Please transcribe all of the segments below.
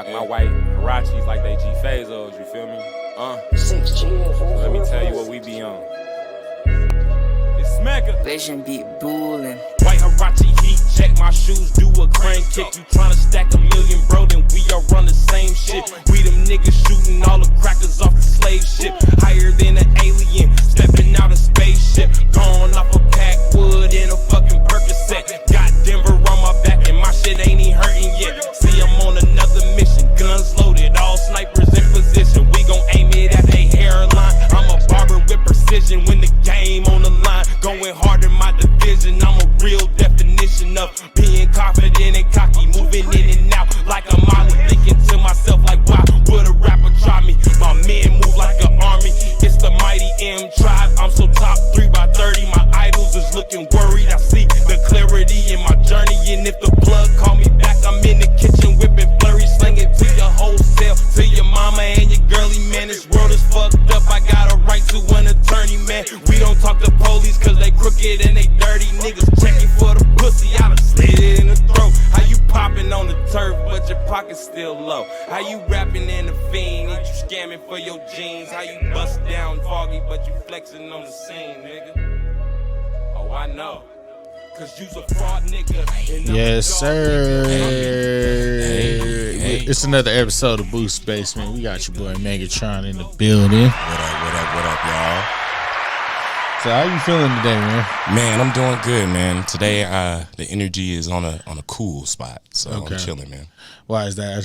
rock my white Hirachis like they G-Fazos, you feel me? So let me tell you what we be on. It's Mega. Vision beat bullin'. White Hirachi heat check, my shoes do a crane kick. You tryna stack a million, bro, then we all run the same shit. We them niggas shooting all the crackers off the slave ship. Higher than an alien, stepping out a spaceship. Gone off a packwood in a fucking Percocet. Got Denver on my back and my shit ain't even hurting yet. See, I'm on another mission, guns loaded, all snipers in position. We gon' aim it at they hairline. I'm a barber with precision when the game on the line. Going hard in my division, I'm a real definition of being confident and cocky, moving in and out like a Molly, thinking to myself like, why would a rapper try me? My men move like an army, it's the mighty M tribe. I'm so top 3 by 30, my idols is looking worried. I see the clarity in my journey, and if the plug call me back, I'm in the kitchen whipping flurry, slinging to your wholesale, to your mama and your girly, man. This world is fucked up, I got a right to an attorney, man. We don't talk to police cause they crooked and they dirty. Niggas checking for the pussy, I done slid it in the throat. How you popping on the turf but your pocket's still low? How you rapping in the fiend and you scamming for your jeans? How you bust down foggy but you flexing on the scene, nigga? Oh, I know. Cause you's a fraud nigga. Yes, sir. Hey. It's another episode of Boost Basement. We got your boy Megatron in the building. What up, y'all? So how you feeling today, man? Man, I'm doing good, man. Today, the energy is on a cool spot, so Okay. I'm chilling, man. Why is that? I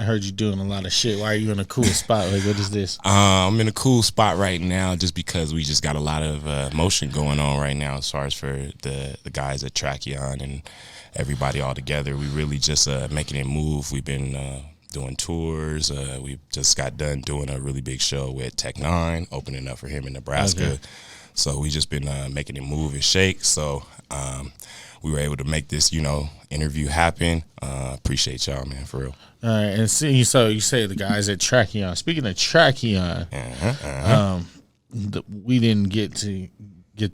heard you doing a lot of shit. Why are you in a cool spot? Like, what is this? I'm in a cool spot right now just because we just got a lot of motion going on right now as far as for the guys at Trachyon and everybody all together. We really just making it move. We've been doing tours. We just got done doing a really big show with Tech 9, opening up for him in Nebraska. Okay. So we just been making it move and shake. So we were able to make this, interview happen. Appreciate y'all, man, for real. All right, and see, so you say the guys at Trachyon. Speaking of Trachyon, we didn't get the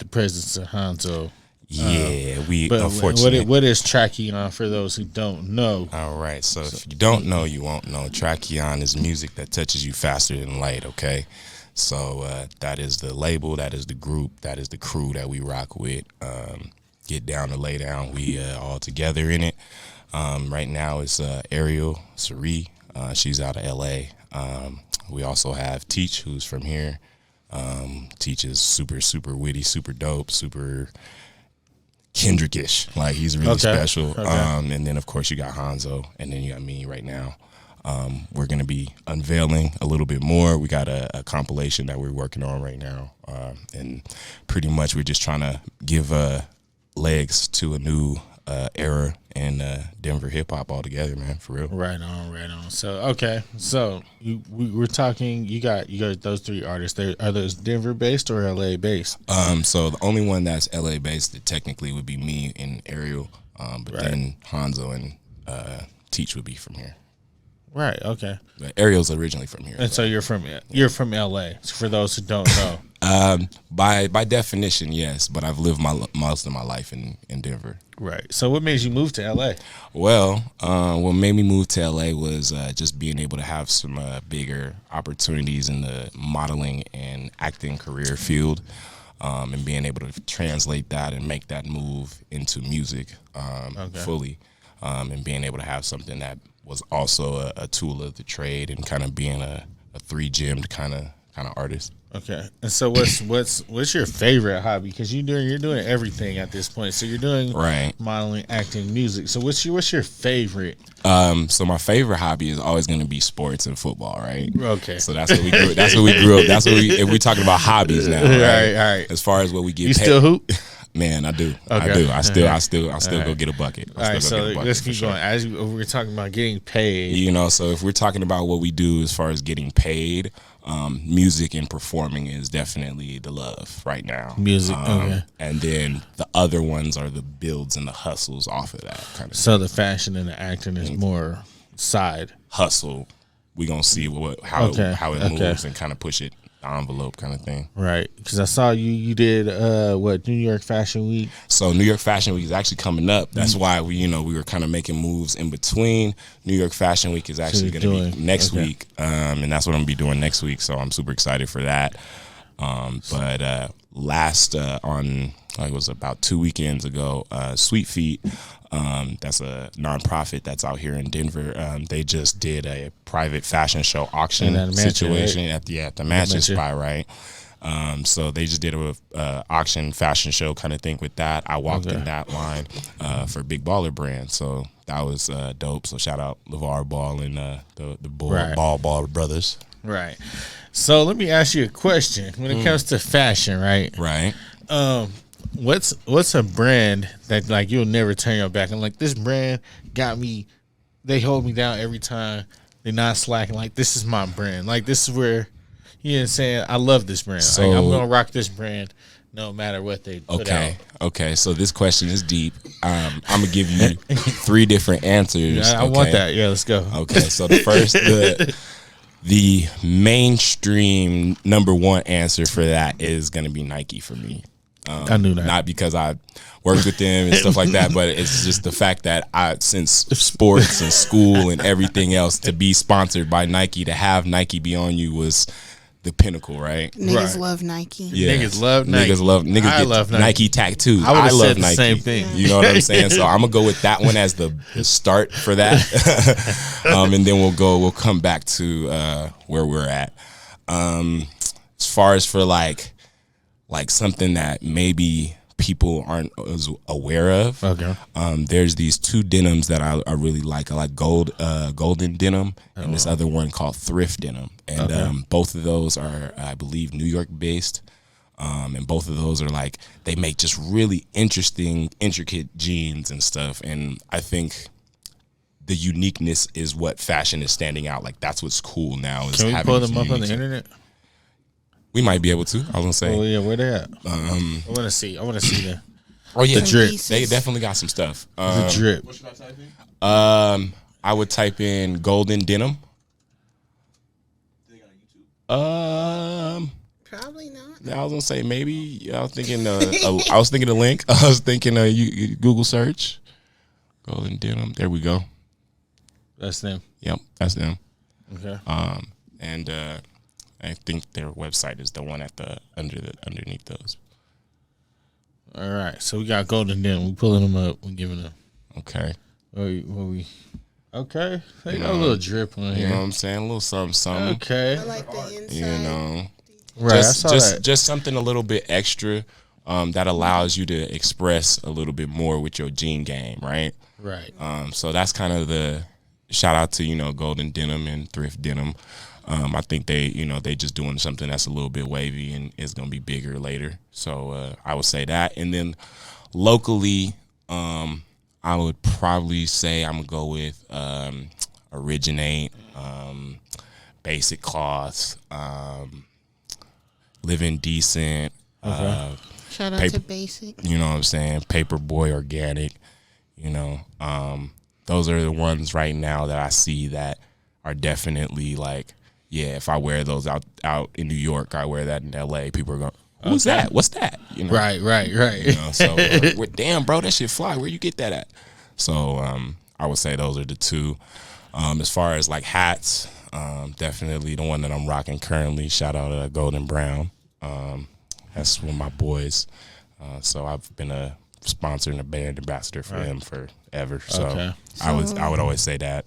presence of Hanzo. Yeah, but unfortunately. What is Trachyon for those who don't know? All right, so if you don't know, you won't know. Trachyon is music that touches you faster than light, okay? So that is the label, that is the group, that is the crew that we rock with. Get down to lay down, we all together in it. Right now it's Ariel Sari, she's out of LA. We also have Teach, who's from here. Teach is super, super witty, super dope, super Kendrickish. Like, he's really special. Okay. And then of course you got Hanzo, and then you got me right now. We're going to be unveiling a little bit more. We got a compilation that we're working on right now. And pretty much we're just trying to give legs to a new era in Denver hip-hop altogether, man, for real. Right on. So, we're talking, you got those 3 artists. Are those Denver-based or LA-based? So the only one that's LA-based that technically would be me and Ariel. But then Hanzo and Teach would be from here. Right. Okay. But Ariel's originally from here, and so you're from LA. For those who don't know, by definition, yes. But I've lived most of my life in Denver. Right. So what made you move to LA? Well, what made me move to LA was just being able to have some bigger opportunities in the modeling and acting career field, and being able to translate that and make that move into music fully, and being able to have something that was also a tool of the trade and kind of being a 3-gemmed kind of artist. Okay. And so what's your favorite hobby? Because you're doing everything at this point. So you're doing modeling, acting, music. So what's your favorite? So my favorite hobby is always going to be sports and football, right? Okay. So that's what we grew. That's what we grew up. If we're talking about hobbies now, right? All right. As far as what we get, you still hoop? Man, I do. Okay. I do. I still go get a bucket. All right, so let's keep going. As we're talking about getting paid, so if we're talking about what we do as far as getting paid, music and performing is definitely the love right now. Music, okay. And then the other ones are the builds and the hustles off of that kind of. So the fashion and the acting is more side hustle. We gonna see how it moves and kind of push it the envelope kind of thing. Right, because I saw you did New York Fashion Week. So New York Fashion Week is actually coming up. That's why we were kind of making moves in between. New York Fashion Week is actually going to be next week, and that's what I'm gonna be doing next week. So I'm super excited for that. But last on it was about 2 weekends ago, Sweet Feet. That's a nonprofit that's out here in Denver. They just did a private fashion show auction situation at the Mansion spot, right? So they just did a auction fashion show kind of thing with that. I walked in that line for Big Baller Brand, so that was dope. So shout out LeVar Ball and the Ball brothers. Right. So let me ask you a question. When it comes to fashion, right? Right. What's a brand that like you'll never turn your back on? Like, this brand got me, they hold me down every time. They're not slacking. Like, this is my brand. Like, this is where, you know what I'm saying, I love this brand. So, like, I'm gonna rock this brand no matter what they put out. Okay, so this question is deep. I'm gonna give you 3 different answers. I want that. Yeah, let's go. Okay, so the first the mainstream number one answer for that is gonna be Nike for me. I knew that. Not because I worked with them and stuff like that, but it's just the fact that since sports and school and everything else, to be sponsored by Nike, to have Nike be on you was the pinnacle, right? Niggas love Nike. Yeah. Niggas love Nike. Niggas love Nike tattoos. I love said the Nike. same thing. You know what I'm saying? So I'm gonna go with that one as the start for that, and then we'll come back to where we're at. As far as for like something that maybe people aren't as aware of. Okay. There's these 2 denims that I really like. I like golden denim and this other one called thrift denim. And both of those are, I believe, New York based. And both of those are like, they make just really interesting, intricate jeans and stuff. And I think the uniqueness is what fashion is standing out. Like, that's what's cool now. Is Can we having pull them up on the internet? We might be able to. I was gonna say. Oh yeah, where they at? I want to see. the. Oh yeah, the drip. They definitely got some stuff. The drip. What should I type in? I would type in golden denim. They got on YouTube. Probably not. I was gonna say maybe. I was thinking. I was thinking a link. I was thinking you Google search golden denim. There we go. That's them. Yep, that's them. Okay. And I think their website is the one at the underneath those. All right, so we got golden denim. We pulling them up. We giving them. Okay. Okay. They got a little drip on here. You know what I'm saying? A little something. Okay. I like the inside. You know. Right. I saw that. Just something a little bit extra that allows you to express a little bit more with your jean game, right? Right. So that's kind of the shout out to golden denim and thrift denim. I think they just doing something that's a little bit wavy and is gonna be bigger later. So I would say that. And then locally, I would probably say I'm gonna go with Originate, Basic Cloths, Living Decent. Shout out to Basic. You know what I'm saying? Paperboy Organic. Those are the ones right now that I see that are definitely like, yeah, if I wear those out in New York, I wear that in LA, people are going, who's that? What's that? Right. So damn, bro, that shit fly. Where you get that at? So I would say those are the 2. As far as like hats, definitely the one that I'm rocking currently. Shout out to Golden Brown. That's one of my boys. So I've been a sponsor and a brand ambassador for him forever. So I would always say that.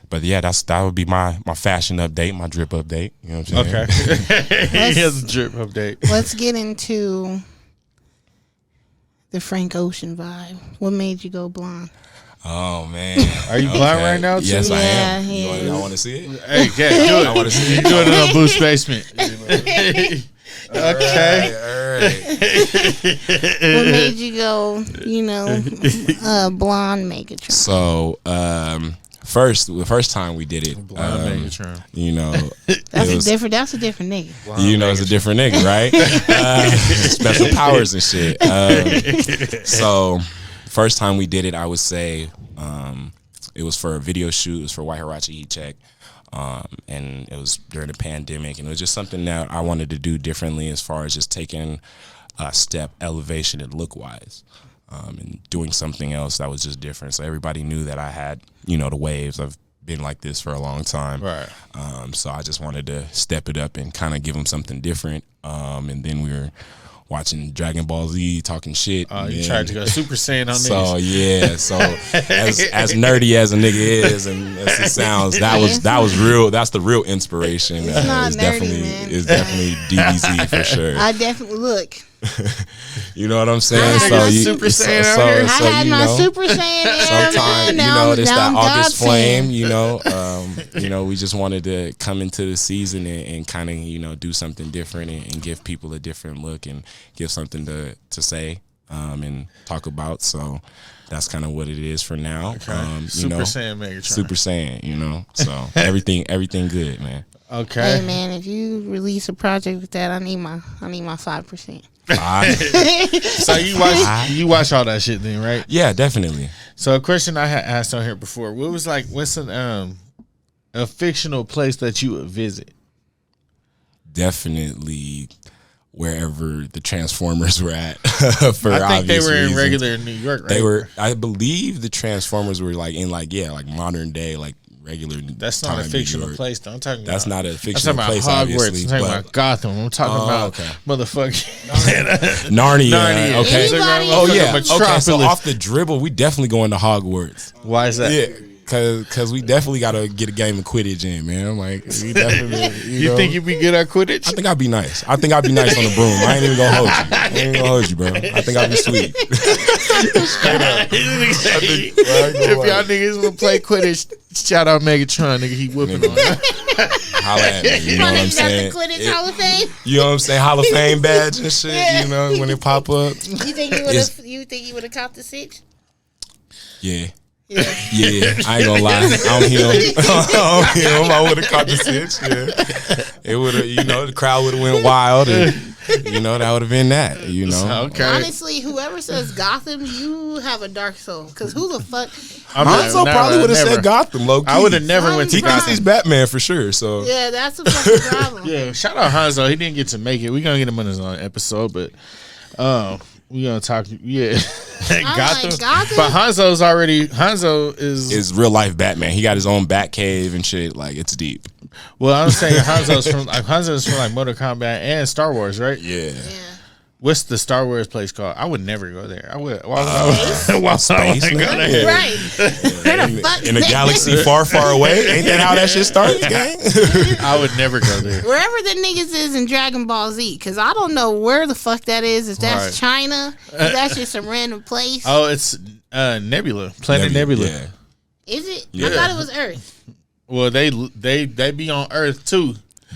But yeah, that would be my fashion update, my drip update. You know what I'm saying? Okay. He has a drip update. Let's get into the Frank Ocean vibe. What made you go blonde? Oh man, are you blind right now? Too? Yes, I am. Yeah. Y'all want to see it? Hey, do it. I want to see it. Do it in a Boost basement. Okay. All right. What made you go? Blonde Megatron. So, the first time we did it, Megatron. That's a different nigga. It's a different nigga, right? Special powers and shit. So, first time we did it, I would say it was for a video shoot. It was for White Hirachi Heat Check. and it was during the pandemic, and it was just something that I wanted to do differently as far as just taking a step elevation and look wise, and doing something else that was just different. So everybody knew that I had, the waves. I've been like this for a long time. Right. So I just wanted to step it up and kind of give them something different. And then we were watching Dragon Ball Z, talking shit. You tried to go Super Saiyan on so niggas. so as nerdy as a nigga is and as it sounds, that was real. That's the real inspiration. It's not it's nerdy, man. It's definitely DBZ for sure. I definitely look. You know what I'm saying? I had my Super Saiyan out here. I had my Super Saiyan. Sometimes it's that August flame. Saiyan. We just wanted to come into the season and kind of do something different and give people a different look and give something to say and talk about. So that's kind of what it is for now. Okay. Super Saiyan Megatron. Super Saiyan. So everything good, man. Okay. Hey man, if you release a project with that, I need my 5%. So you watch all that shit then, right? Yeah, definitely. So a question I had asked on here before, what's a fictional place that you would visit? Definitely wherever the Transformers were at. I think they were in reasons. regular New York, right? They were. I believe the Transformers were in modern day, regular. That's not a fictional place, though. I'm talking. That's about, not a fictional place. I'm talking about Hogwarts. Obviously, I'm talking about Gotham. I'm talking about motherfucking Narnia. Okay. Oh yeah. Okay. So off the dribble, we definitely going to Hogwarts. Why is that? Yeah. Cause we definitely gotta get a game of Quidditch in, man. We definitely. You think you'd be good at Quidditch? I think I'd be nice. I think I'd be nice on the broom. I ain't even gonna hold you. I ain't even gonna hold you, bro. I think I'd be sweet. Straight up. If y'all niggas wanna play Quidditch, shout out Megatron, nigga. He whooping on you. Holla at me. You know what I'm saying? The Quidditch Hall of Fame. You know what I'm saying? Hall of Fame badge and shit. Yeah. When it pop up. You think you would have caught the sitch? Yeah. Yeah, I ain't gonna lie. I'm him. I would have caught the sitch. Yeah, it would have. The crowd would have went wild, and that would have been that. Okay. Honestly, whoever says Gotham, you have a dark soul. Because who the fuck? Hanzo probably would have said Gotham. Low key. I would have never went to He Gotham. thinks he's Batman for sure. So Yeah, that's a fucking problem. Yeah, shout out Hanzo. He didn't get to make it. We're gonna get him on his own episode, but we're gonna talk. Yeah, Gotham. But Hanzo is real life Batman. He got his own Bat cave and shit. It's deep. Well, I'm saying Hanzo's from Mortal Kombat and Star Wars, right? Yeah. What's the Star Wars place called? I would never go there. I would. Why would I Space, go man. there? Right. In a galaxy far, far away. Ain't that how that shit starts, gang? I would never go there. Wherever the niggas is in Dragon Ball Z, because I don't know where the fuck that is. If that's Right. China, if that's just a random place. Oh, it's Nebula, Planet Nebula. Yeah. Is it? Yeah. I thought it was Earth. Well, they be on Earth too.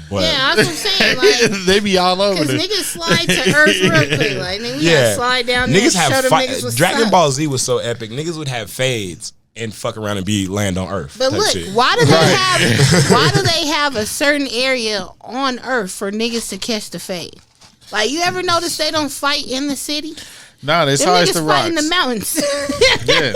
But Yeah, that's what I'm saying. They be all over Because there. niggas slide to Earth real quick. Nigga, we gotta slide down there and show them niggas what's Dragon up. Ball Z was so epic. Niggas would have fades and fuck around and land on Earth. But type look, shit. why do they have a certain area on Earth for niggas to catch the fade? You ever notice they don't fight in the city? Nah, that's Them always niggas the fight in rocks. the mountains. Yeah.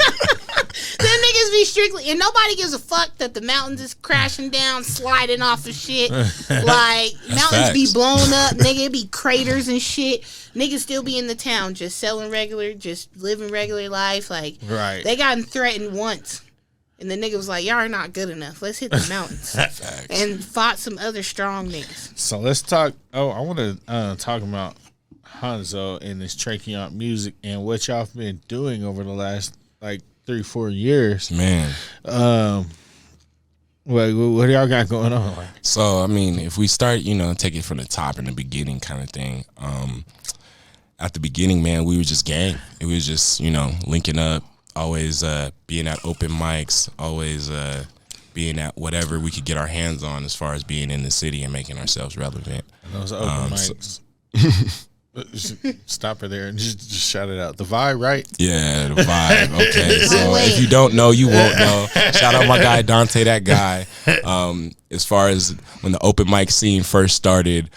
Them niggas be strictly, and nobody gives a fuck that the mountains is crashing down, sliding off of shit. Mountains be facts. blown up, nigga. It be craters and shit. Niggas still be in the town, just selling regular, just living regular life. Right. They gotten threatened once, and the nigga was like, "Y'all are not good enough. Let's hit the mountains." Facts. And fought some other strong niggas. So let's talk. Oh, I want to talk about Hanzo and his Tracheon music and what y'all been doing over the last 3-4 years. Man. What do y'all got going on? So, if we start, take it from the top in the beginning kind of thing. At the beginning, man, we were just gang. It was just, linking up, always being at open mics, always being at whatever we could get our hands on as far as being in the city and making ourselves relevant. And those open mics. Stop her there and just shout it out. The vibe, right? Yeah, the vibe. Okay, so wait. if you don't know, you won't know. Shout out my guy Dante, that guy. As far as when the open mic scene first started,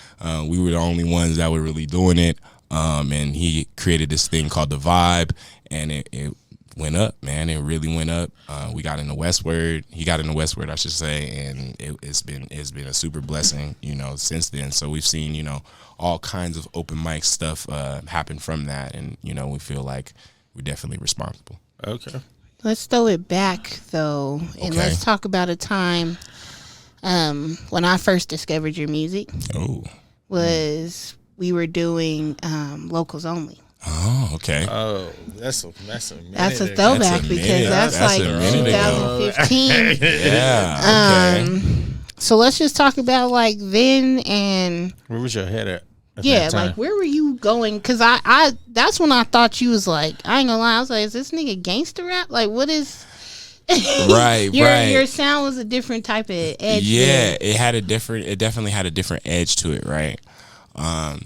we were the only ones that were really doing it. And he created this thing called the vibe, and it went up, man. It really went up. We got in the Westward. He got in the Westward, I should say, and it's been a super blessing, since then. So we've seen, all kinds of open mic stuff happen from that, and we feel like we're definitely responsible. Okay. Let's throw it back though, and let's talk about a time when I first discovered your music. Was we were doing locals only. Oh, okay. Oh, that's a throwback because that's like 2015. Yeah. Okay. So let's just talk about like then and where was your head at yeah, that time? like where were you going? Because I that's when I thought you was like, I ain't gonna lie, I was like, is this nigga gangster rap? Like, what is? Right. Your sound was a different type of edge. Yeah, it definitely had a different edge to it, right?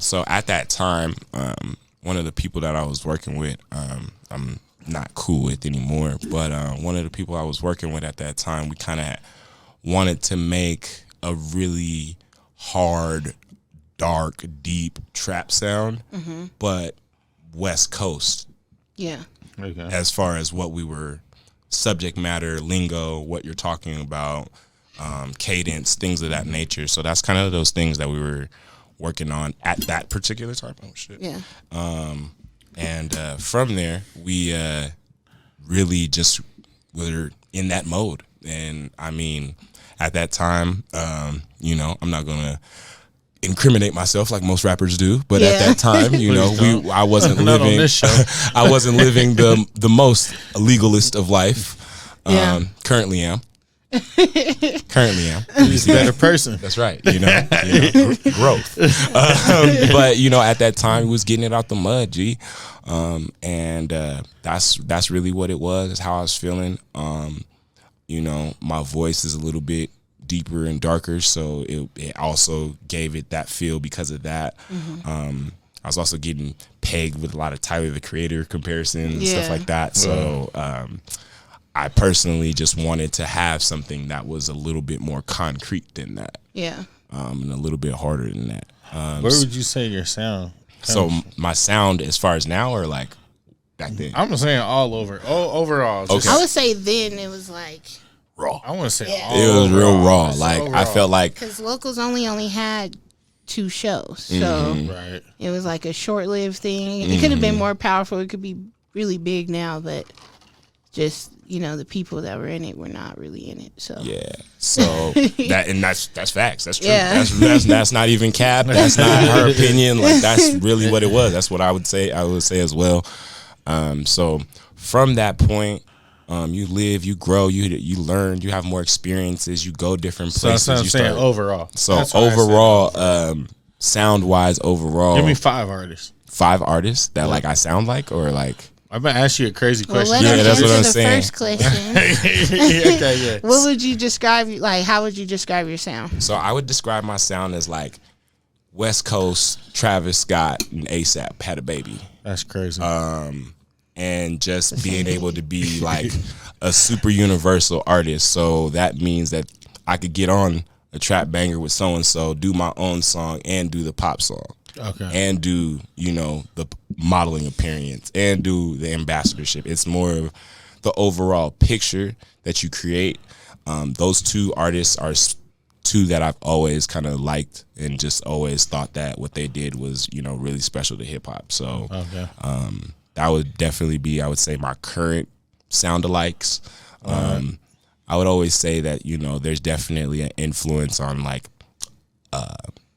So at that time, one of the people that I was working with, I'm not cool with anymore, but one of the people I was working with at that time, we kind of wanted to make a really hard, dark, deep trap sound, but West Coast. Yeah. Okay. As far as what we were, subject matter, lingo, what you're talking about, cadence, things of that nature. So that's kind of those things that we were working on at that particular time. Oh shit. Yeah. And from there, we really just were in that mode. And I mean, at that time, I'm not gonna incriminate myself like most rappers do, but at that time, I wasn't living. On this show. I wasn't living the most legalist of life. Currently am. He's a better person. That's right. Growth. But at that time, he was getting it out the mud, G. And that's really what it was. That's how I was feeling. My voice is a little bit deeper and darker, so it also gave it that feel because of that. I was also getting pegged with a lot of Tyler the Creator comparisons and stuff like that. So I personally just wanted to have something that was a little bit more concrete than that. Yeah. And a little bit harder than that. Where would you say your sound? So my sound as far as now or like back then? I'm saying all over. Overall. Okay. I would say then it was like raw. I want to say it was real raw. Like I felt like because Locals only had 2 shows, so it was like a short-lived thing. It could have been more powerful. It could be really big now, but just the people that were in it were not really in it. So so that's facts. That's true. Yeah. That's not even cap. That's not her opinion. Like that's really what it was. That's what I would say. I would say as well. So from that point. You live, you grow, you learn, you have more experiences, you go different places. So that's what I'm saying overall. So overall, sound wise, overall. Give me 5 artists. 5 artists that like I sound like, or like. I'm gonna ask you a crazy question. That's what I'm saying. First question. Okay. What would you describe? Like, how would you describe your sound? So I would describe my sound as like West Coast, Travis Scott, and ASAP had a baby. That's crazy. And just being able to be like a super universal artist. So that means that I could get on a trap banger with so-and-so, do my own song, and do the pop song. Okay. And do, the modeling appearance, and do the ambassadorship. It's more of the overall picture that you create. Those 2 artists are 2 that I've always kind of liked and just always thought that what they did was, really special to hip-hop. So that would definitely be, I would say, my current sound-alikes. I would always say that, there's definitely an influence on, like,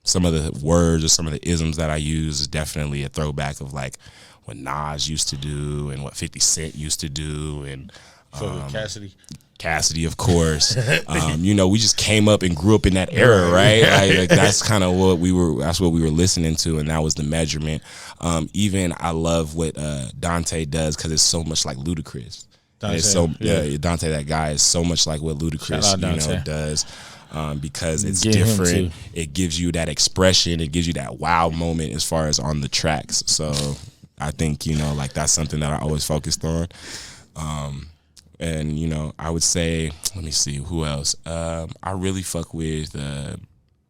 some of the words or some of the isms that I use is definitely a throwback of, like, what Nas used to do and what 50 Cent used to do. And Cassidy, of course. We just came up and grew up in that era, right? Like that's kind of what we were listening to, and that was the measurement. Even I love what Dante does because it's so much like Ludacris. Dante, that guy, is so much like what Ludacris, does. Because it's different. It gives you that expression. It gives you that wow moment as far as on the tracks. So I think, like that's something that I always focused on. And, I would say, let me see, who else? I really fuck with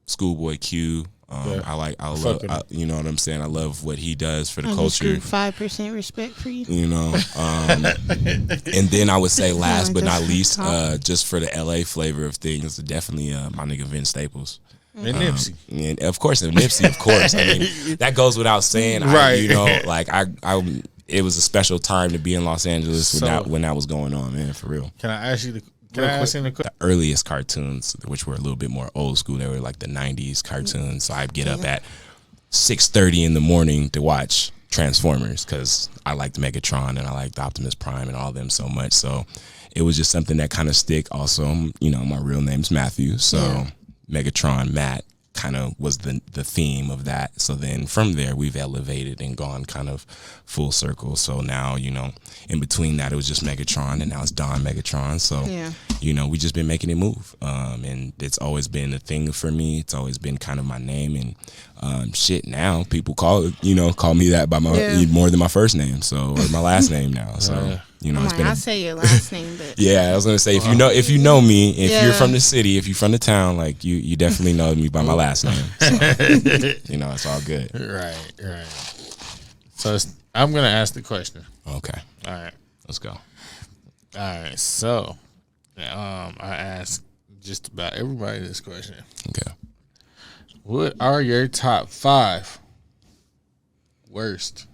Schoolboy Q. I love, you know what I'm saying? I love what he does for the I culture. 5% respect for you. You know, and then I would say last but not least, just for the LA flavor of things, definitely my nigga Vince Staples. And Nipsey. And of course, and Nipsey, of course. I mean, that goes without saying. Right. You know, like it was a special time to be in Los Angeles when that was going on, man, for real. Can I ask you the earliest cartoons, which were a little bit more old school, they were like the 90s cartoons. So I'd get up at 6:30 in the morning to watch Transformers because I liked Megatron and I liked Optimus Prime and all of them so much. So it was just something that kind of stick. Also, you know, my real name's Matthew, so Megatron, Matt, kind of was the theme of that. So then from there we've elevated and gone kind of full circle. So now, you know, in between that it was just Megatron and now it's Don Megatron. So you know, we just been making it move. And it's always been a thing for me. It's always been kind of my name, and shit, now people call me that by my more than my first name, so or my last name now. So you know, I'll say your last name, but yeah, I was gonna say if you know me, if you're from the city, if you're from the town, like you definitely know me by my last name. So, you know, it's all good. Right. So I'm gonna ask the question. Okay. All right. Let's go. All right. So, I ask just about everybody this question. Okay. What are your top 5 worst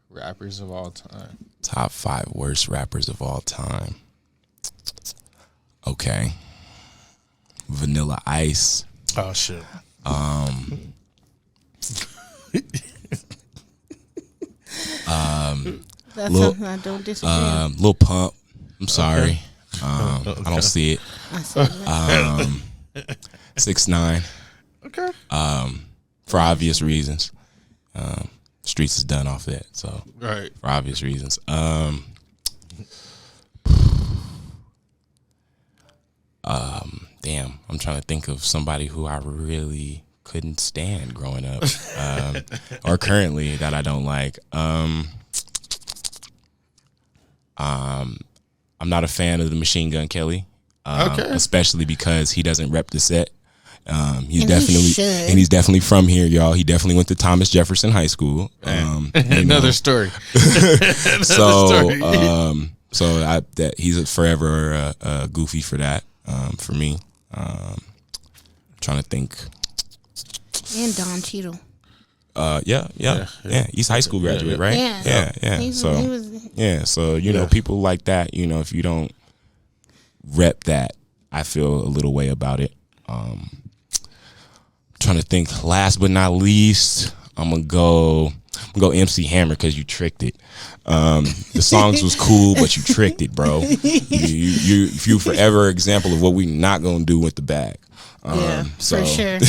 rappers of all time? Top 5 worst rappers of all time. Okay. Vanilla Ice. Oh shit. that's something I don't disagree with. Lil Pump. I'm sorry. I don't see it. I say that. 6ix9ine. Okay. For obvious reasons. Streets is done off that, so Right. for obvious reasons. Damn, I'm trying to think of somebody who I really couldn't stand growing up, or currently that I don't like. I'm not a fan of the Machine Gun Kelly, especially because he doesn't rep the set. He's definitely from here, y'all. He definitely went to Thomas Jefferson High School. Another story. That he's forever goofy for that. For me, trying to think. And Don Cheadle. Yeah. He's high school graduate, right? Yeah. So you know, people like that. You know, if you don't rep that, I feel a little way about it. Trying to think. Last but not least, I'm gonna go MC Hammer because you tricked it. The songs was cool, but you tricked it, bro. You forever example of what we not gonna do with the bag. For sure.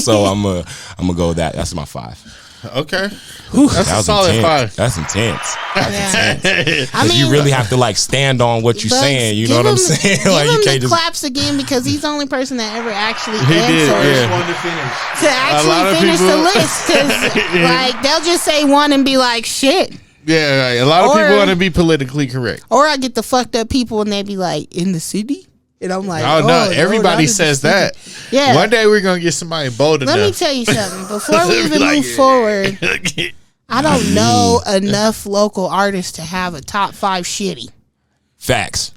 So I'm gonna go with that. That's my 5. Okay. That's a solid intense. 5. That's intense. I mean, you really have to like stand on what you're saying. You know what I'm saying? Like you can't just claps again because he's the only person that ever actually One to finish. to actually finish the list. Because like they'll just say one and be like shit. Yeah, right. A lot of people want to be politically correct. Or I get the fucked up people and they be like, in the city? And I'm like, oh no, everybody says that. Yeah. One day we're going to get somebody bold enough. Let me tell you something. Before we even move forward, I don't know enough local artists to have a top 5 shitty. Facts.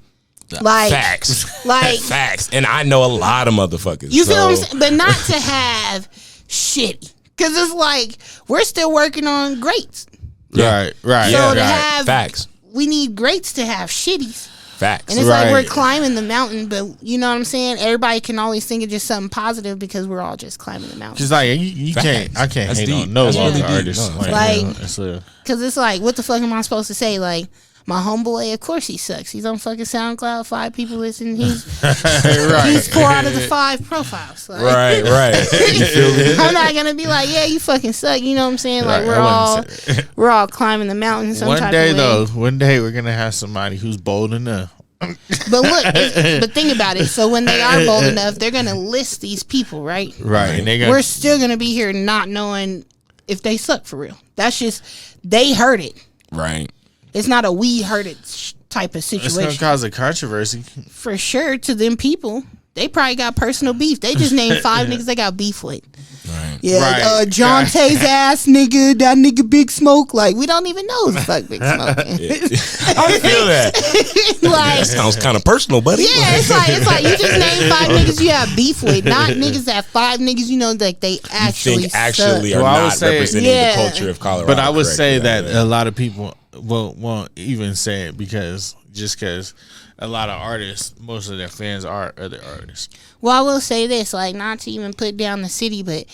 Like, Facts. Like, Facts. And I know a lot of motherfuckers. You feel what I'm saying? But not to have shitty. Because it's like, we're still working on greats. Right. So to have, facts. We need greats to have shitties. Facts. And it's like we're climbing the mountain, but you know what I'm saying? Everybody can always think of just something positive because we're all just climbing the mountain. Because like you can't, I can't hate on no local artists. Because it's like, what the fuck am I supposed to say? Like, my homeboy, of course he sucks. He's on fucking SoundCloud. 5 people listen. He's 4 out of the 5 profiles. Like, right. You feel me? I'm not gonna be like, yeah, you fucking suck. You know what I'm saying? Like we're all climbing the mountain. One day we're gonna have somebody who's bold enough. But look, but think about it. So when they are bold enough, they're gonna list these people, right? Right. And we're still gonna be here not knowing if they suck for real. That's just they heard it. Right. It's not a we heard it type of situation. It's gonna cause a controversy for sure to them people. they probably got personal beef. They just named 5 niggas they got beef with. Right. Yeah, Right. John Tay's ass nigga, that nigga Big Smoke. Like, we don't even know who the fuck Big Smoke is. How do you feel that? Like, That sounds kind of personal, buddy. yeah, it's like you just named 5 niggas you have beef with, not niggas that 5 niggas you know like they actually think actually suck. are Well, I would not say- representing Yeah. the culture of Colorado. But I would correctly. say that Yeah. a lot of people won't even say it because a lot of artists, most of their fans are other artists. Well, I will say this, like, not to even put down the city, but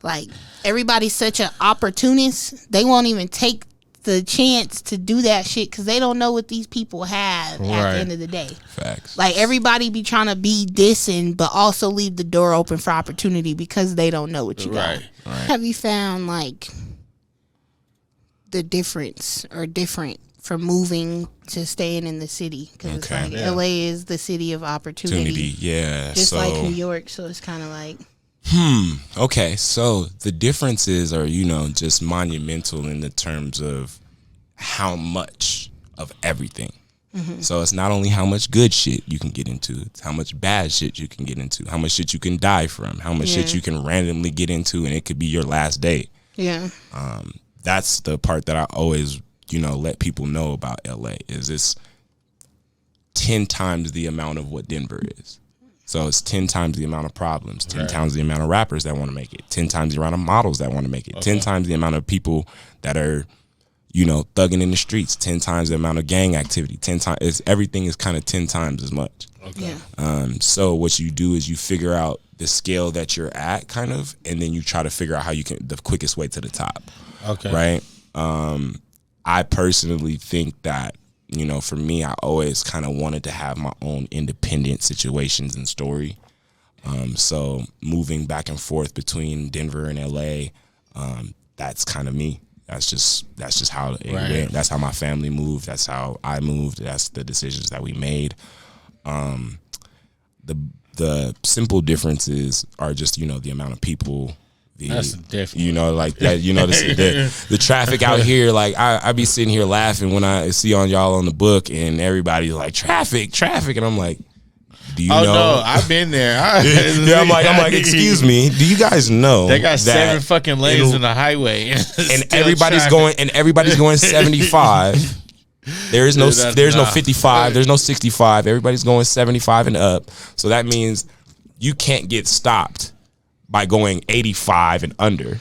like everybody's such an opportunist, they won't even take the chance to do that shit because they don't know what these people have at Right. the end of the day. Facts. Like, everybody be trying to be dissing, but also leave the door open for opportunity because they don't know what you got. Right. Have you found like the difference or different from moving to staying in the city? Because Okay. like Yeah. LA is the city of opportunity, Opportunity, yeah. just so, like New York. So it's kind of like, okay, so the differences are, just monumental in the terms of how much of everything. So it's not only how much good shit you can get into, it's how much bad shit you can get into, how much shit you can die from, how much shit Yeah. you can randomly get into, and it could be your last day. yeah, That's the part that I always, let people know about LA is it's 10 times the amount of what Denver is. So it's 10 times the amount of problems, 10 times the amount of rappers that want to make it, 10 times the amount of models that want to make it, 10 times the amount of people that are, thugging in the streets, 10 times the amount of gang activity, 10 times, everything is kind of 10 times as much. yeah. So what you do is you figure out the scale that you're at kind of, and then you try to figure out how you can, the quickest way to the top. Okay. Right. I personally think that, for me, I always kind of wanted to have my own independent situations and story. So moving back and forth between Denver and LA, that's kind of me. That's just how it went. That's how my family moved. That's how I moved. That's the decisions that we made. The simple differences are just, the amount of people. That's different. Like that, the traffic out here, like I be sitting here laughing when I see on y'all on the book and everybody's like traffic, and I'm like, do you know? No, I've been there. Yeah, I'm like, excuse me, do you guys know They got that 7 fucking lanes in the highway, and everybody's going 75. There's no 55. There's no 65. Everybody's going 75 and up. So that means you can't get stopped by going 85 and under.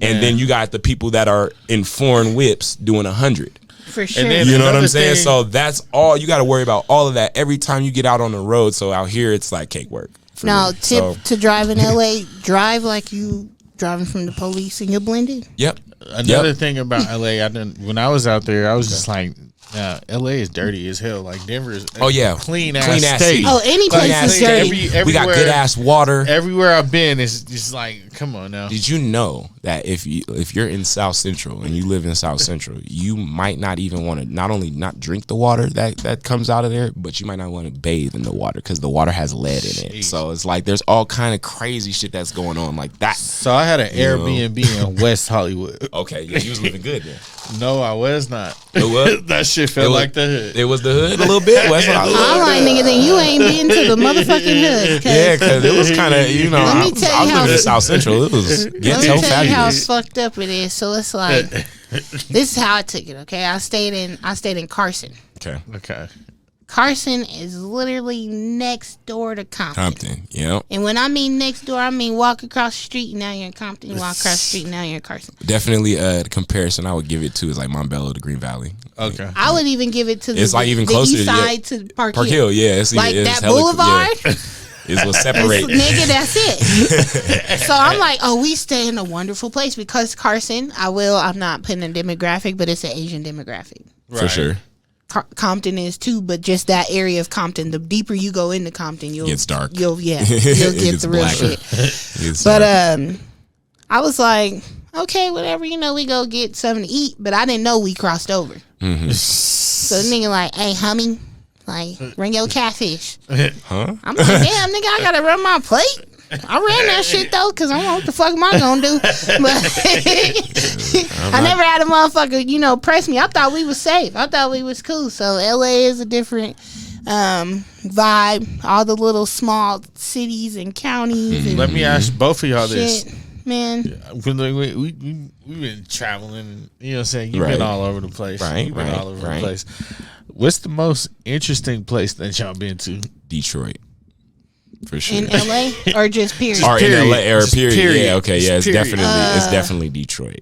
And then you got the people that are in foreign whips doing 100. For sure. then- You know what I'm Another saying? thing- So that's all you got to worry about. All of that every time you get out on the road. So out here, it's like cake work. for Now, me. tip So, to drive in LA: drive like you driving from the police and you're blended. Yep. Another thing about LA, when I was out there, I was just like, LA is dirty as hell. Like Denver is clean ass state. city. Oh, any Clean place ass is state. dirty. We got good ass water. Everywhere I've been is just like, come on now. Did you know that if you're in South Central and you live in South Central, you might not even want to not only not drink the water that comes out of there, but you might not want to bathe in the water because the water has lead in it. Jeez. So it's like there's all kind of crazy shit that's going on like that. So I had an Airbnb in West Hollywood. Okay, yeah, you was living good then. No, I was not. It was? That shit felt like the hood. It was the hood a little bit. West Hollywood. I'm like, nigga, then you ain't been to the motherfucking hood. 'cause Yeah, because it was kind of, Let me tell I you was how- living in South Central. It was Let getting me so tell you how fabulous. fucked up it is. So it's like, this is how I took it. Okay, I stayed in Carson. Okay. Okay. Carson is literally next door to Compton. Compton, yeah. And when I mean next door, I mean walk across the street and now you're in Compton. Walk across the street and now you're in Carson. Definitely the comparison I would give it to is like Montbello to Green Valley. Okay. I would even give it to It's like even the closer east to- yeah. side to Park Park Hill. Hill, yeah. It's Like it's that hella- boulevard. Yeah. Is what separate. Nigga, that's it. So I'm like, oh, we stay in a wonderful place because Carson, I'm not putting a demographic, but it's an Asian demographic. For sure. Compton is too, but just that area of Compton, the deeper you go into Compton, you'll Gets dark. You'll It get gets the real blacker. shit. It's But dark. I was like, okay, whatever, we go get something to eat, but I didn't know we crossed over. Mm-hmm. So the nigga like, hey, homie, like, bring your catfish. Huh? I'm like, damn, nigga, I gotta run my plate. I ran that shit though, cause I don't know what the fuck am I gonna do. But I never had a motherfucker, press me. I thought we was safe. I thought we was cool. So LA is a different vibe, all the little small cities and counties. And Let me ask both of y'all shit, this. man. We've been traveling, you know what I'm saying? You've been all over the place. You've been all over the place. What's the most interesting place that y'all been to? Detroit. For sure. In LA or just period? Or in LA or period. period. Yeah, okay, yeah, it's definitely Detroit.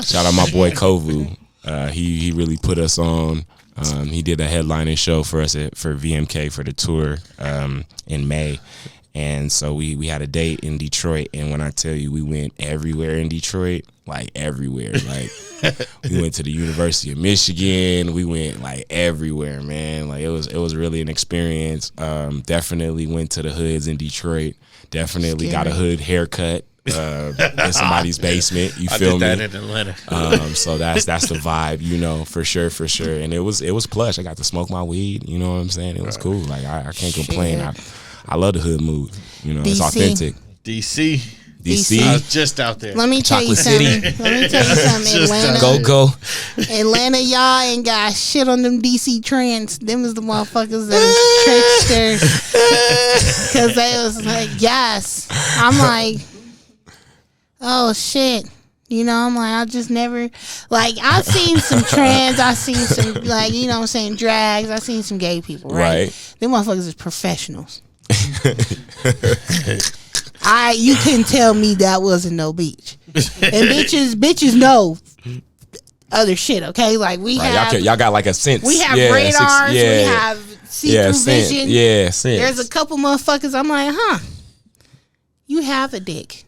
Shout out my boy Kovu. He really put us on. He did a headlining show for us for VMK for the tour in May. And so we had a date in Detroit, and when I tell you we went everywhere in Detroit, like everywhere. Like we went to the University of Michigan, we went like everywhere, man. Like it was really an experience. Definitely went to the hoods in Detroit. Definitely got a hood haircut in somebody's basement. You feel me? I did that in Atlanta. So that's the vibe, you know, for sure. And it was plush. I got to smoke my weed, you know what I'm saying? It was cool. Like I can't complain. I love the hood mood. You know, it's authentic. DC. I was just out there. Let me tell you something. Go. Atlanta, y'all ain't got shit on them DC trends. Them was the motherfuckers that was tricksters. Because they was like, yes. I'm like, oh, shit. You know, I'm like, I just never, like, I've seen some trans, I've seen some, like, you know what I'm saying, drags, I've seen some gay people, right? Them motherfuckers is professionals. You couldn't tell me that wasn't no beach. And bitches know other shit, okay? Like, we have, y'all got like a sense. we have radars, we have see-through vision. Yeah, sense. There's a couple motherfuckers, I'm like, you have a dick.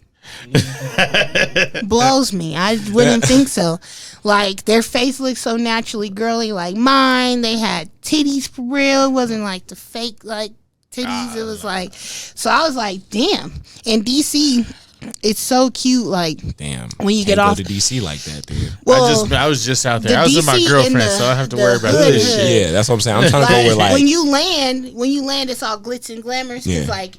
Blows me. I wouldn't think so. Like, their face looks so naturally girly like mine. They had titties for real. It wasn't like the fake like titties. It was like, so I was like, damn. In DC, it's so cute. Like, damn, when you get off to DC like that, dude. Well, I was just out there. I was with my girlfriend, so I don't have to worry about this shit. Yeah, that's what I'm saying. I'm trying to go where like when you land, it's all glitz and glamour. It's like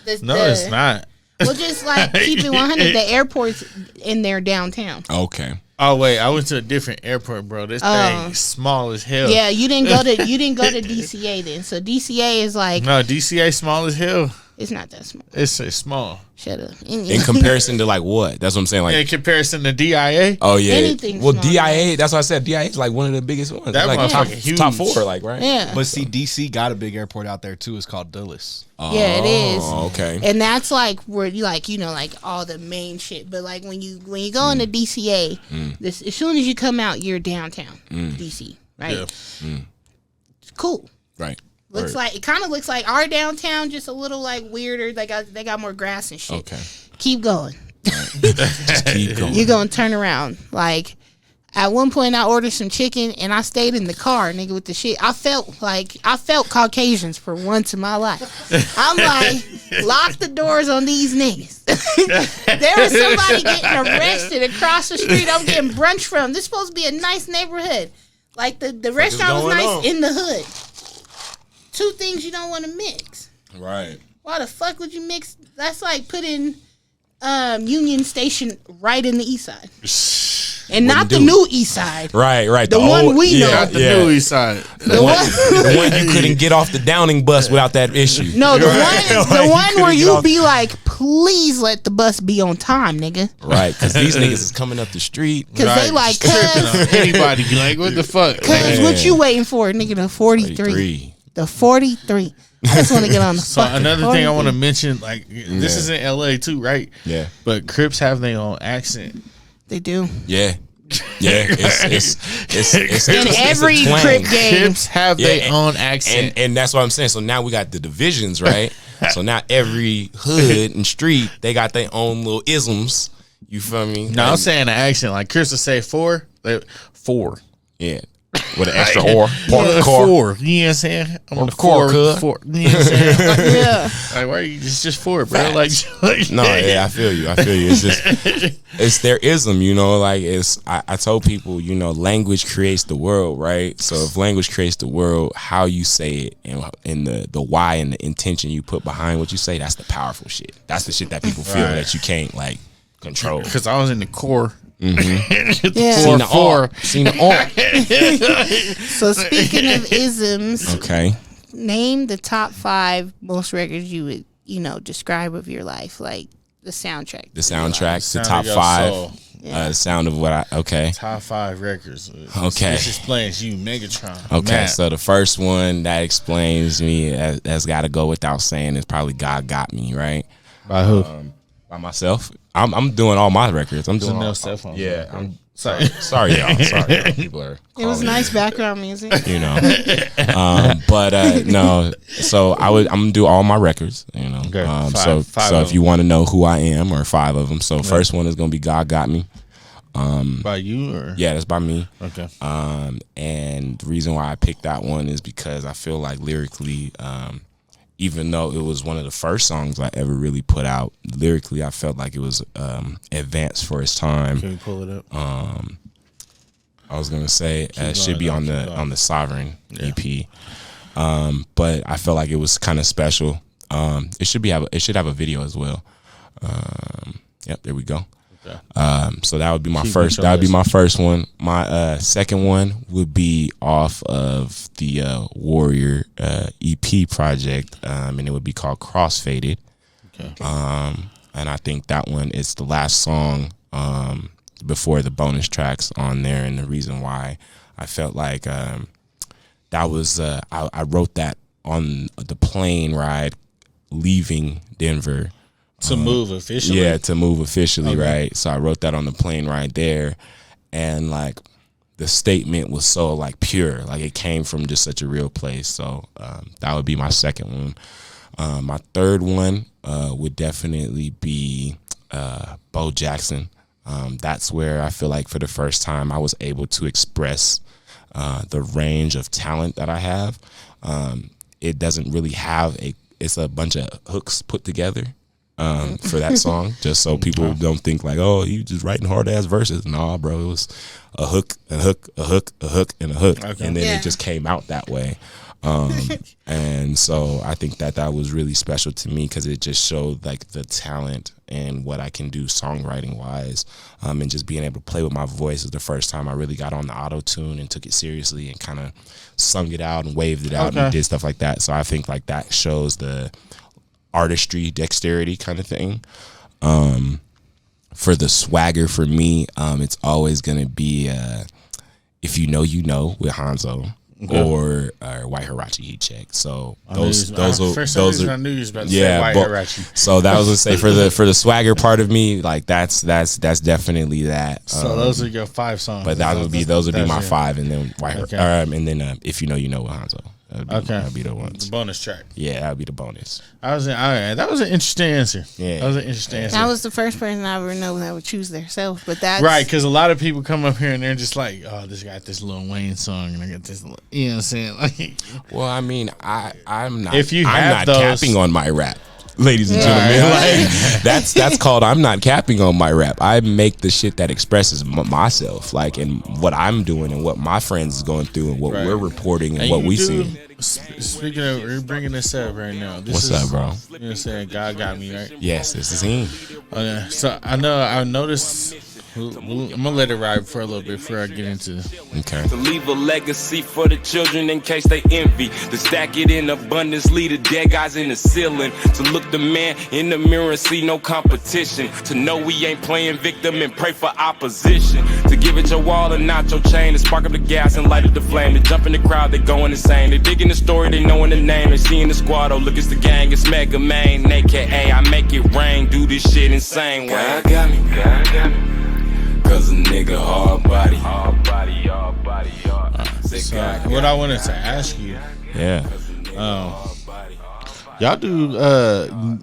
it's not. Well, just like keep it 100. The airport's in there downtown. Okay. Oh wait, I went to a different airport, bro. This thing is small as hell. Yeah, you didn't go to DCA then. So DCA is like DCA small as hell. It's not that small. It's small. Shut up. In comparison to like what? That's what I'm saying. Like in comparison to DIA. Oh yeah. Anything well, small, DIA. That's what I said. DIA is like one of the biggest ones. That like motherfucking huge. top 4, like right. Yeah. But see, DC got a big airport out there too. It's called Dulles. Yeah, it is. Okay. And that's like where you like, you know, like all the main shit. But like when you go into DCA, this as soon as you come out, you're downtown DC, right? Yeah. It's cool. Right. Looks like it kind of looks like our downtown, just a little like weirder. They got more grass and shit. Okay. Keep going. Just keep going. You're gonna turn around. Like at one point, I ordered some chicken and I stayed in the car, nigga, with the shit. I felt Caucasians for once in my life. I'm like, lock the doors on these niggas. There was somebody getting arrested across the street. I'm getting brunch from. This is supposed to be a nice neighborhood. Like the restaurant was nice in the hood. Two things you don't want to mix. Right. Why the fuck would you mix? That's like putting Union Station right in the east side. And not the new east side. Right. The one we know. Not the new east side. The one you couldn't get off the Downing bus without that issue. No, the one where you be like, please let the bus be on time, nigga. Right, because these niggas is coming up the street. Because they like, anybody like, what the fuck? Cuz what you waiting for, nigga? The 43. The 43. I just want to get on the So another 43. thing I want to mention, like this is in LA too, right? Yeah. But Crips have their own accent. They do. Yeah. It's In every Crip game. Crips have their own accent. And that's what I'm saying. So now we got the divisions, right? So now every hood and street, they got their own little isms. You feel me? No, I'm saying the accent. Like Crips will say 4. 4. Yeah. With an extra or. Core. 4. You know what I'm saying? I'm on the core, cuz. 4. You know what I'm saying? Yeah. Like, why are you? It's just 4, bro. Like, No, yeah, I feel you. It's just, it's their ism, you know. Like I told people, you know, language creates the world, right? So if language creates the world, how you say it and the why and the intention you put behind what you say, that's the powerful shit. That's the shit that people feel that you can't like control. Because I was in the core Yeah. Seen the Four. Seen the So speaking of isms, Okay. name the top 5 most records you would, describe of your life, like the soundtrack. The soundtrack, the Sound top of your 5. soul. Yeah. Sound of what I. Okay. Top 5 records. Okay. This explains you, Megatron. Okay, Matt. so the first one that explains me has got to go without saying is probably "God Got Me," right? By who? By myself. I'm doing all my records. I'm doing no all, cell phone. Yeah, I'm Sorry. sorry, y'all. Sorry, y'all. People are. It was calling nice background music. me, you know. But no. So I'm gonna do all my records. You know. Okay, So five so of if you them. want to know who I am, or 5 of them. So first one is gonna be "God Got Me." By you or? Yeah, that's by me. Okay. And the reason why I picked that one is because I feel like lyrically, even though it was one of the first songs I ever really put out, lyrically I felt like it was advanced for its time. Can we pull it up? I was gonna say it should going, be on keep the going. Sovereign EP, but I felt like it was kind of special. It should have a video as well. Yep, there we go. Okay. So that would be my Keep first. it That would be your my first one. My second one would be off of the Warrior EP project, and it would be called Crossfaded. Okay. And I think that one is the last song before the bonus tracks on there. And the reason why I felt like that was I wrote that on the plane ride leaving Denver. To move officially? Yeah, to move officially, Okay. right? So I wrote that on the plane right there, and like the statement was so like pure, like it came from just such a real place. So that would be my second one. My third one would definitely be Bo Jackson. That's where I feel like for the first time I was able to express the range of talent that I have. It doesn't really have it's a bunch of hooks put together. For that song, just so people don't think like, oh, you just writing hard ass verses. Nah, bro, it was a hook, a hook, a hook, a hook, and a hook, Okay. and then Yeah. it just came out that way. And so I think that was really special to me because it just showed like the talent and what I can do songwriting wise, and just being able to play with my voice is the first time I really got on the auto tune and took it seriously and kind of sung it out and waved it out Okay. and did stuff like that. So I think like that shows the artistry, dexterity kind of thing. For the swagger for me, it's always gonna be If You Know You Know with Hanzo. Okay. Or White Hirachi Heat Check. So I those I are knew you was about to yeah, say White but- Hirachi. so that was to say for the swagger part of me, like that's definitely that. So those are your 5 songs. But those would be That's my it. 5, and then Okay. and then If You Know You Know with Hanzo. That'd be the The ones. bonus track. Yeah, that'd be the bonus. All right, that was an interesting answer. Yeah. That was an interesting answer. I was the first person I ever know that would choose themselves, but that's Right, because a lot of people come up here and they're just like, oh, this got this Lil Wayne song, and I got this, you know what I'm saying? Like, Well, I mean, I'm not. If you I'm have not those- capping on my rap, ladies and Yeah. gentlemen. Like that's called I'm not capping on my rap. I make the shit that expresses myself, like and what I'm doing and what my friends is going through and what Right. we're reporting and and what you we do- see. Speaking of, we're bringing this up right now. This What's is, up, bro? You know what I'm saying? God got me, right? Yes, this is him. So I noticed. I'm gonna let it ride for a little bit before I get into. Okay. To leave a legacy for the children in case they envy. To stack it in abundance, lead the dead guys in the ceiling. To look the man in the mirror and see no competition. To know we ain't playing victim and pray for opposition. To give it your all and not your chain. To spark up the gas and light up the flame. To jump in the crowd, they going insane. They digging the story, they knowing the name. They seeing the squad, oh look it's the gang, it's Mega Man. AKA I make it rain, do this shit insane. God got me, God got me. Cause a nigga hard body. So what I wanted to ask you, Yeah. y'all do,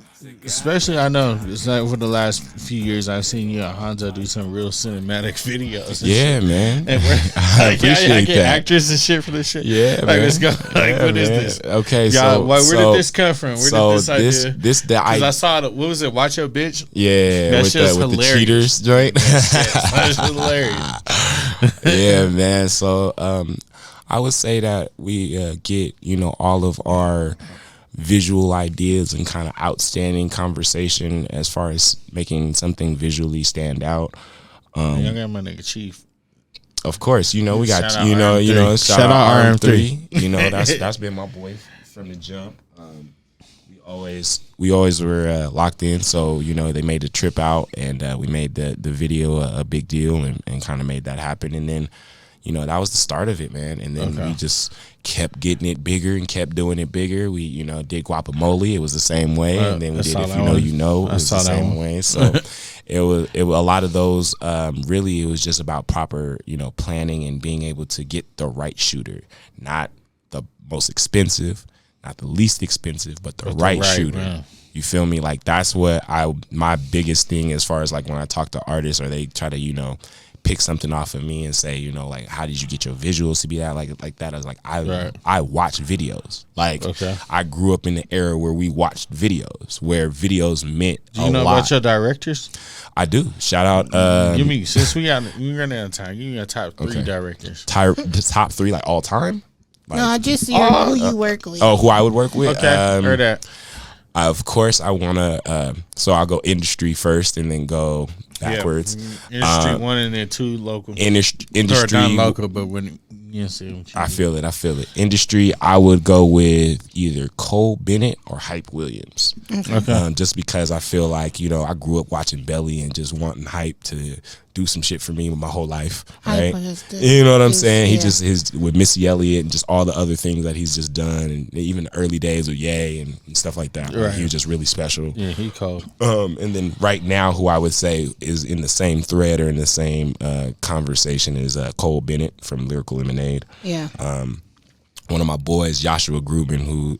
especially I know it's like over the last few years I've seen you and Hanzo do some real cinematic videos. And Yeah, shit. man. And we're, I appreciate I get that. actors and shit for this shit. Yeah, like man. let's go. Like Yeah, what is man. this? Okay, Y'all, where so did this come from? Where did this idea? Because I saw the what was it? Watch Your Bitch. Yeah, That with shit's the hilarious. cheaters joint. That was hilarious. Yeah, man. So I would say that we get all of our visual ideas and kind of outstanding conversation as far as making something visually stand out Young got my nigga Chief. Of course, we got Shout out shout out RM3. That's been my boy from the jump. We always were locked in, so they made the trip out, and we made the video a big deal, and kind of made that happen. And then that was the start of it, man. And then we just kept getting it bigger and kept doing it bigger. We did Guacamole, it was the same way, and then we did If You Know, it was the same way. So it was a lot of those. Really, it was just about proper planning and being able to get the right shooter, not the most expensive, not the least expensive, but the right shooter. Man. You feel me? Like that's what my biggest thing as far as like when I talk to artists or they try to pick something off of me and say like how did you get your visuals to be that like that? I was like I watch videos. Like I grew up in the era where we watched videos, where videos meant a lot. Do you know about your directors? I do. Shout out. Give me since we running out of time. Give me your top 3 directors. The top 3 like all time. Like, no, just who you work with. Oh, who I would work with. Okay, heard that. Of course, I want to. So I'll go industry first, and then go backwards. Yeah, industry 1 and then 2 local. Industry not local, but when you see what you I feel it. Industry, I would go with either Cole Bennett or Hype Williams. Okay. Just because I feel like I grew up watching Belly and just wanting Hype to do some shit for me my whole life, right? You know what I'm saying? He just with Missy Elliott and just all the other things that he's just done, and even the early days with Ye and stuff like that. Right. He was just really special. Yeah, he cold. And then right now, who I would say is in the same thread or in the same conversation is Cole Bennett from Lyrical Lemonade. Yeah. One of my boys, Joshua Grubin, who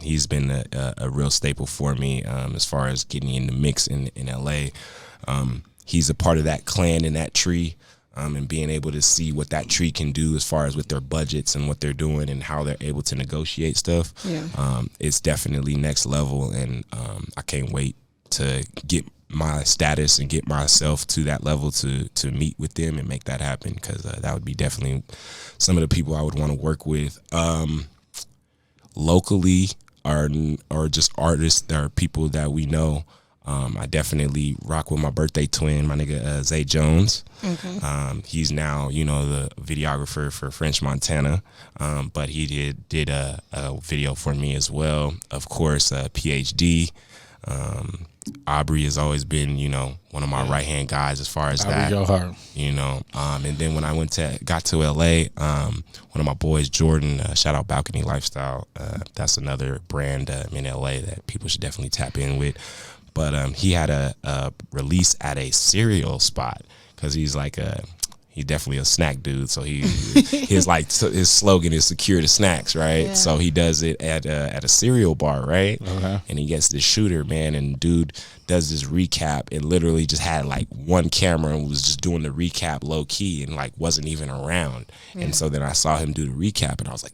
he's been a real staple for me as far as getting in the mix in LA. He's a part of that clan and that tree, and being able to see what that tree can do as far as with their budgets and what they're doing and how they're able to negotiate stuff. Yeah. It's definitely next level, and I can't wait to get my status and get myself to that level to meet with them and make that happen, because that would be definitely some of the people I would want to work with. Locally or just artists that are people that we know. I definitely rock with my birthday twin, my nigga Zay Jones. Okay. He's now, the videographer for French Montana, but he did a video for me as well. Of course, PhD. Aubrey has always been, one of my right hand guys as far as that. Your heart. And then when I got to LA, one of my boys, Jordan, shout out Balcony Lifestyle. That's another brand in LA that people should definitely tap in with. But he had a release at a cereal spot, because he's definitely a snack dude. So his slogan is secure the snacks, right? Yeah. So he does it at a cereal bar, right? Okay. And he gets this shooter, man, and dude does this recap and literally just had like one camera and was just doing the recap low key and like wasn't even around. Yeah. And so then I saw him do the recap and I was like,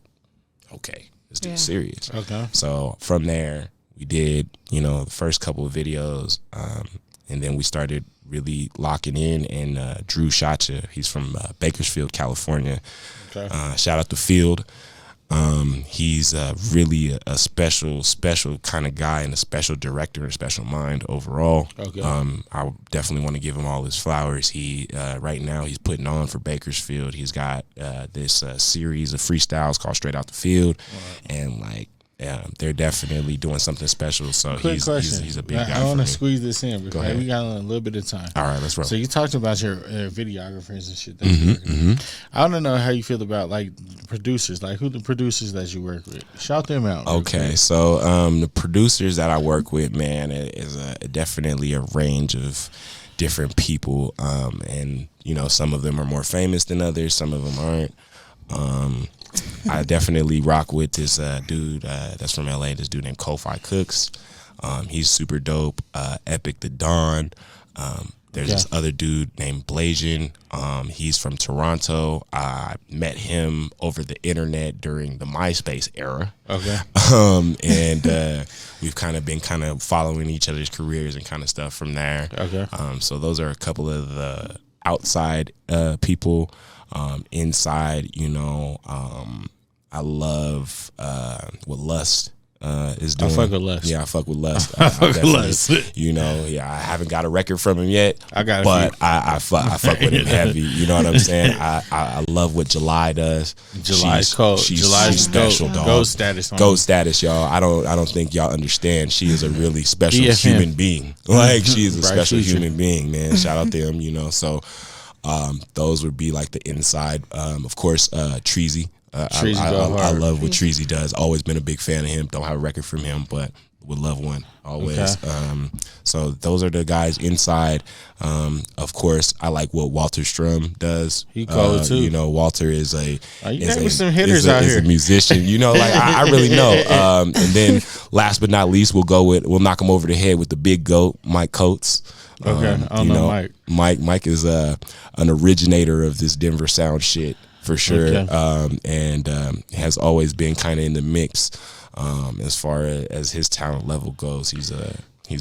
okay, this dude's serious. Okay. So from there, we did, the first couple of videos, and then we started really locking in. And Drew Shacha, he's from Bakersfield, California. Okay. Shout out to Field. He's really a special kind of guy and a special director and a special mind overall. Okay. I definitely want to give him all his flowers. He right now he's putting on for Bakersfield. He's got this series of freestyles called Straight Out the Field, and they're definitely doing something special. So he's a big guy. I want to squeeze this in because we got a little bit of time. All right, let's roll. So you talked about your videographers and shit. That you work with. I want to know how you feel about like producers, like who the producers that you work with. Shout them out. Okay, so the producers that I work with, man, is definitely a range of different people, and some of them are more famous than others. Some of them aren't. I definitely rock with this dude that's from LA, this dude named Ko-Fi Cooks. He's super dope. Epic the Dawn. There's this other dude named Blasian. He's from Toronto. I met him over the internet during the MySpace era. Okay. And we've kind of been following each other's careers and kind of stuff from there. Okay. So those are a couple of the outside people. Inside, I love what Lust is doing. I fuck with Lust. Yeah, I fuck with Lust. I fuck with Lust. You know, I haven't got a record from him yet. I got, but I fuck with him heavy. You know what I'm saying? I love what July does. July's cold. She's July's special, goat, dog. Goat status. Goat status, y'all. I don't think y'all understand. She is a really special BFM. human being. Like she is a Bright special future. human being, man. Shout out to him. You know, so those would be like the inside. Of course, Treasy. I love what Treasy does. Always been a big fan of him. Don't have a record from him, but would love one always. Okay. So those are the guys inside. Of course, I like what Walter Strum does. He cold too. You know, Walter is a some hitters out here. Is a musician. You know, like I really know. And then last but not least, we'll knock him over the head with the big goat, Mike Coates. Okay, I don't know Mike. Mike is an originator of this Denver sound shit. For sure, okay. And has always been kind of in the mix as far as his talent level goes. He's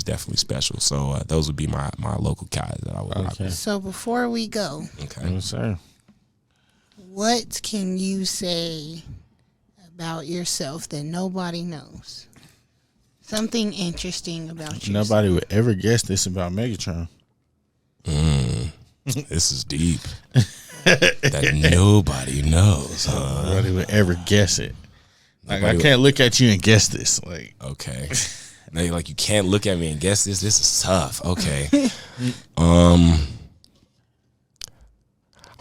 definitely special. So those would be my local guys that I would rock with. So before we go, Yes, sir. What can you say about yourself that nobody knows? Something interesting about you. Nobody would ever guess this about Megatron. This is deep. That nobody knows, huh? Nobody would ever guess it. Like I can't look at you and guess this. Like okay, now you're like you can't look at me and guess this. This is tough. Okay, I'm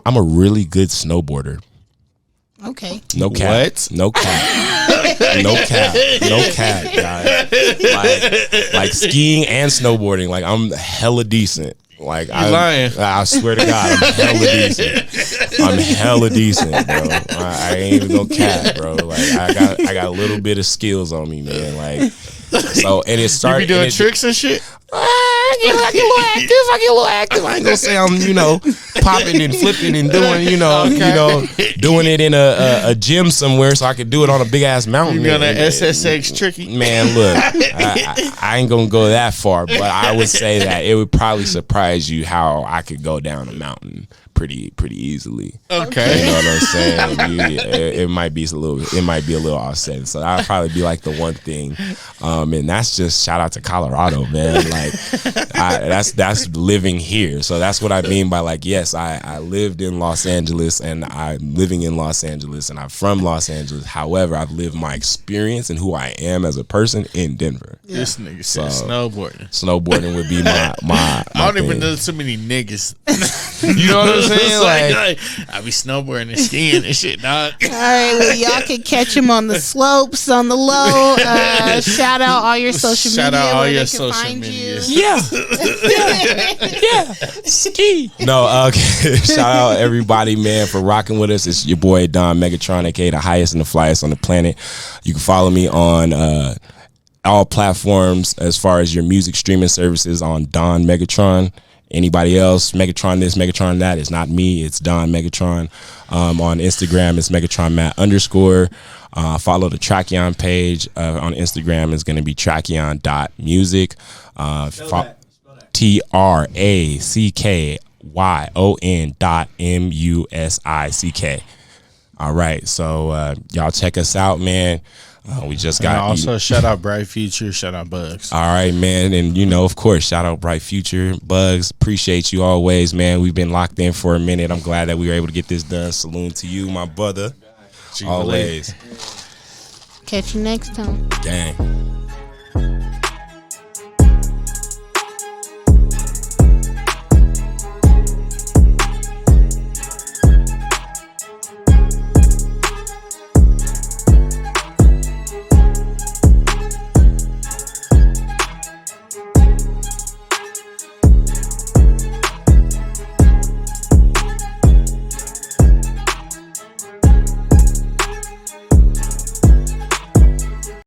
a really good snowboarder. Okay. No cap. What? No cap. No cap. No cap, guys. Like skiing and snowboarding. Like I'm hella decent. Like I'm lying. I swear to God, I'm hella decent. I'm hella decent, bro. I ain't even gonna cap, bro. Like I got a little bit of skills on me, man. Like so, and it started. You be doing tricks and shit. I get a little active. I ain't gonna say I'm, popping and flipping and doing, doing it in a gym somewhere so I could do it on a big ass mountain. You on that SSX tricky? Man, look, I ain't gonna go that far, but I would say that it would probably surprise you how I could go down a mountain pretty easily. Okay, you know what I'm saying? It might be a little offset. So that'd probably be like the one thing, and that's just shout out to Colorado, man. Like that's living here. So that's what I mean by like, yes, I lived in Los Angeles and I'm living in Los Angeles and I'm from Los Angeles. However, I've lived my experience and who I am as a person in Denver. Yeah. This nigga said snowboarding. Snowboarding would be my I don't even know too many niggas. You know what I'm saying? Like I be snowboarding and skiing and shit, dog. All right, well, y'all can catch him on the slopes, on the low. Shout out all your social media. Shout out all where your they can social find media. you. Yeah. Ski. No, okay. Shout out everybody, man, for rocking with us. It's your boy Don Megatron, aka the highest and the flyest on the planet. You can follow me on all platforms as far as your music streaming services on Don Megatron. Anybody else, Megatron this, Megatron that, it's not me, it's Don Megatron. On Instagram, it's Megatron Matt _. Follow the Trachyon page on Instagram. It's going to be trachyon.music. TRACKYON.MUSICK. All right, so y'all check us out, man. We just got also shout out Bright Future, shout out Bugs. All right, man, and of course, shout out Bright Future, Bugs. Appreciate you always, man. We've been locked in for a minute. I'm glad that we were able to get this done. Salute to you, my brother. Always. Catch you next time. Gang.